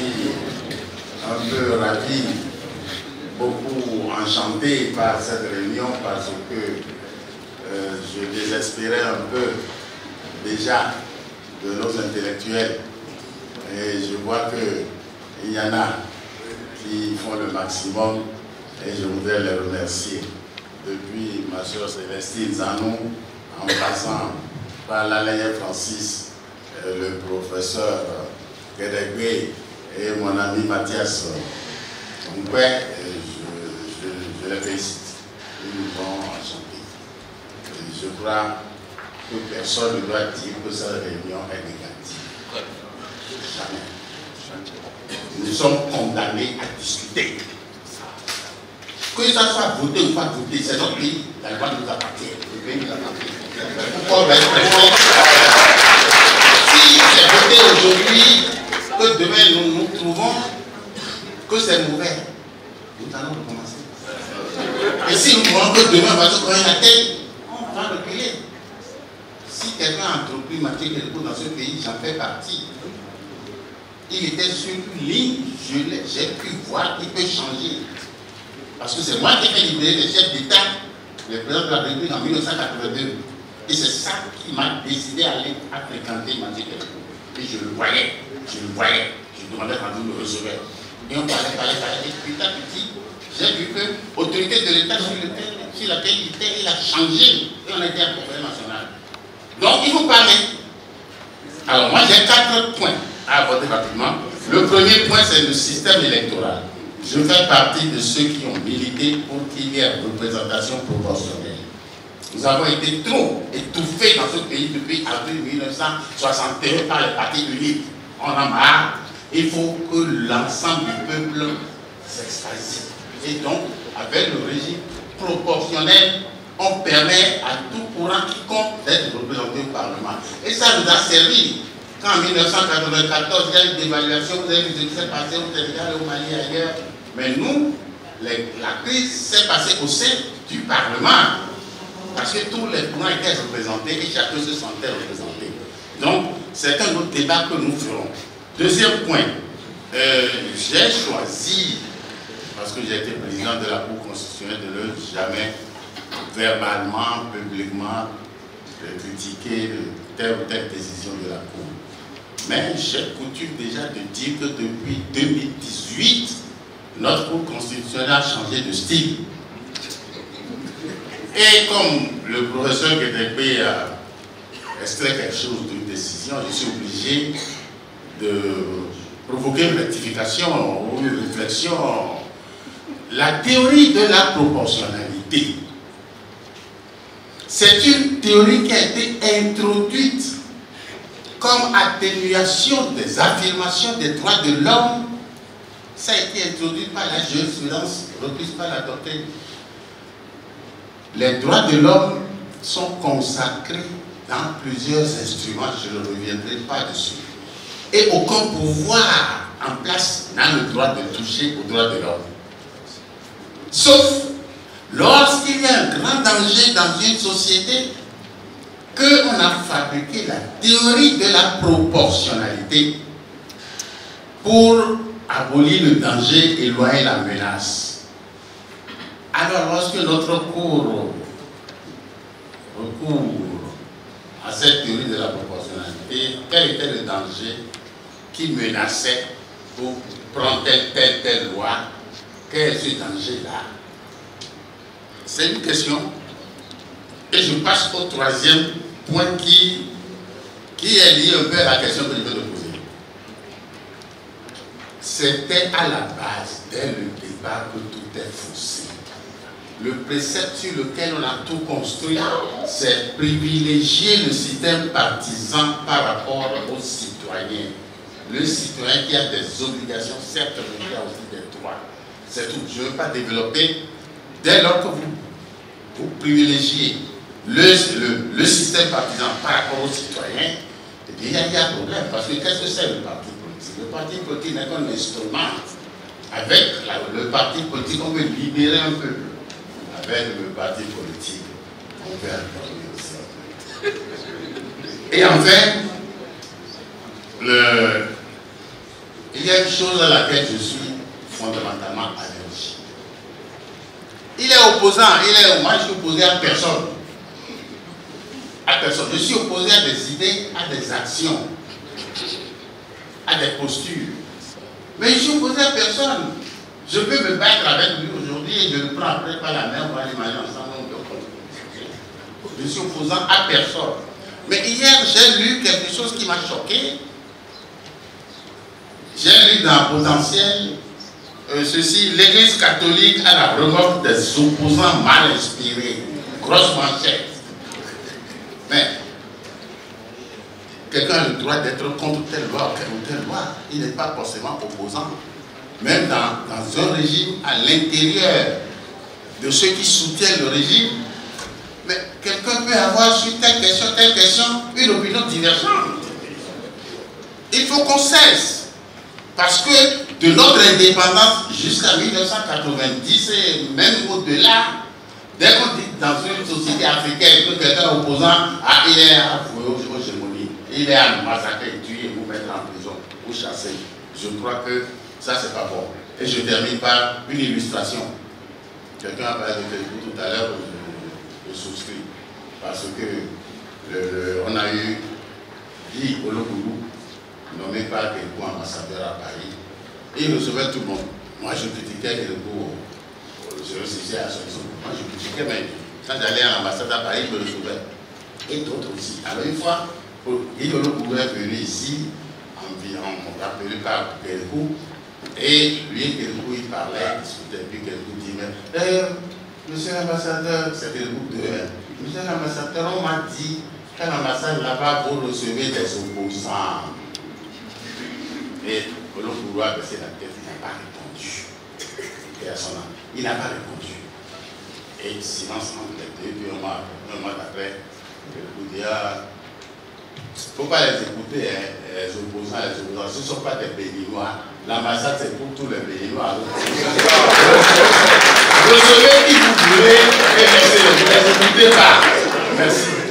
suis un peu ravi, beaucoup enchanté par cette réunion parce que je désespérais un peu déjà de nos intellectuels. Et je vois qu'il y en a qui font le maximum et je voudrais les remercier. Depuis ma soeur Célestine Zanou, en passant par l'Alain Francis, le professeur Guédégué et mon ami Mathias Mouquet, je les félicite. Ils nous ont enchantés. Je crois que personne ne doit dire que cette réunion est négative. Jamais. Nous sommes condamnés à discuter. Que ça soit voté ou pas voté, c'est notre pays. La loi nous appartient. Le pays nous appartient. Pourquoi on va être pressé? Si c'est voté aujourd'hui, que demain nous trouvons que c'est mauvais, nous allons recommencer. Et si nous voulons que demain on va se prendre la tête, on va reculer. Si quelqu'un a entrepris Mathieu Guédégué dans ce pays, j'en fais partie. Il était sur une ligne, j'ai pu voir qu'il peut changer. Parce que c'est moi qui ai fait libérer les chefs d'État, le président de la République en 1982. Et c'est ça qui m'a décidé à fréquenter Mathieu Guédégué. Et je le voyais, je demandais quand il me recevait. Et on parlait. Et petit à petit, j'ai vu que l'autorité de l'État sur laquelle il était, il a changé. Et on était un problème national. Donc il faut parler. Alors moi j'ai 4 points à aborder rapidement. Le premier point, c'est le système électoral. Je fais partie de ceux qui ont milité pour qu'il y ait une représentation proportionnelle. Nous avons été trop étouffés dans ce pays depuis avril 1961 par les partis uniques. On en a marre. Il faut que l'ensemble du peuple s'extasie. Et donc, avec le régime proportionnel, on permet à tout courant quiconque d'être représenté au Parlement. Et ça nous a servi. Quand en 1994, il y a eu une dévaluation, vous avez vu ce qui s'est passé au Sénégal, au Mali, ailleurs. Mais nous, la crise s'est passée au sein du Parlement. Parce que tous les courants étaient représentés et chacun se sentait représenté. Donc, c'est un autre débat que nous ferons. Deuxième point, j'ai choisi, parce que j'ai été président de la Cour constitutionnelle, de ne jamais verbalement, publiquement, critiquer telle ou telle décision de la Cour. Mais j'ai coutume déjà de dire que depuis 2018, notre Cour constitutionnelle a changé de style. Et comme le professeur Guédégué a extrait quelque chose d'une décision, je suis obligé de provoquer une rectification ou une réflexion. La théorie de la proportionnalité, c'est une théorie qui a été introduite comme atténuation des affirmations des droits de l'homme. Ça a été introduit par la jurisprudence reprise par la doctrine. Les droits de l'homme sont consacrés dans plusieurs instruments, je ne reviendrai pas dessus. Et aucun pouvoir en place n'a le droit de toucher aux droits de l'homme. Sauf lorsqu'il y a un grand danger dans une société, qu'on a fabriqué la théorie de la proportionnalité pour abolir le danger, éloigner la menace. Alors, lorsque notre cour recourt à cette théorie de la proportionnalité, quel était le danger qui menaçait pour prendre telle loi? Quel est ce danger-là? C'est une question. Et je passe au troisième point qui est lié un peu à la question que je viens de poser. C'était à la base, dès le départ, que tout est faussé. Le précepte sur lequel on a tout construit, c'est privilégier le système partisan par rapport aux citoyens. Le citoyen qui a des obligations, certes, mais qui a aussi des droits. C'est tout. Je ne veux pas développer. Dès lors que vous privilégiez le système partisan par rapport aux citoyens, il y a un problème. Parce que qu'est-ce que c'est le parti politique? Le parti politique n'est qu'un instrument. Avec le parti politique, on veut libérer un peu. Avec le parti politique, on peut accorder aussi. Et enfin, il il y a une chose à laquelle je suis fondamentalement allergique. Il est opposant, moi je suis opposé à personne. À personne. Je suis opposé à des idées, à des actions, à des postures. Mais je suis opposé à personne. Je peux me battre avec lui aujourd'hui et je le prends après par la main, on va aller manger ensemble. Je suis opposant à personne. Mais hier, j'ai lu quelque chose qui m'a choqué. J'ai lu dans Potentiel ceci, l'Église catholique a la remorque des opposants mal inspirés. Grosse manchette. Mais quelqu'un a le droit d'être contre telle loi ou telle loi. Il n'est pas forcément opposant. Même dans un régime, à l'intérieur de ceux qui soutiennent le régime, mais quelqu'un peut avoir sur telle question, une opinion divergente. Il faut qu'on cesse. Parce que de notre indépendance jusqu'à 1990 et même au-delà, dès qu'on dit dans une société africaine que quelqu'un est opposant, il est avoué aux gémonies, il est à nous massacrer, tuer, vous mettre en prison, vous chasser. Je crois que ça, c'est pas bon. Et je termine par une illustration. Quelqu'un a parlé de Kédougou tout à l'heure, je souscris. Parce que on a eu Guy Olokoulou, nommé par Kédougou ambassadeur à Paris. Et il recevait tout le monde. Moi, je critiquais Kédougou, je recevais à son tour. Moi, je critiquais, mais quand j'allais à l'ambassade à Paris, je le recevais. Et d'autres aussi. Alors, une fois, Guy Olokoulou est venu ici, appelé par Kédougou. Et lui, Kédougou, il parlait, il discutait, puis Kédougou dit, mais monsieur l'ambassadeur, c'était le groupe de monsieur l'ambassadeur, on m'a dit qu'à l'ambassade là-bas, vous recevez des opposants. Et Olokoulou a baissé la tête, il n'a pas répondu. Il n'a pas répondu. Et silence entre les deux, puis un mois après, Kédougou dit, il ne faut pas les écouter, hein, les opposants, ce ne sont pas des Béninois. L'ambassade, c'est pour tous les Béninois. Recevez qui vous voulez et laissez-les, ne les écoutez pas. Merci.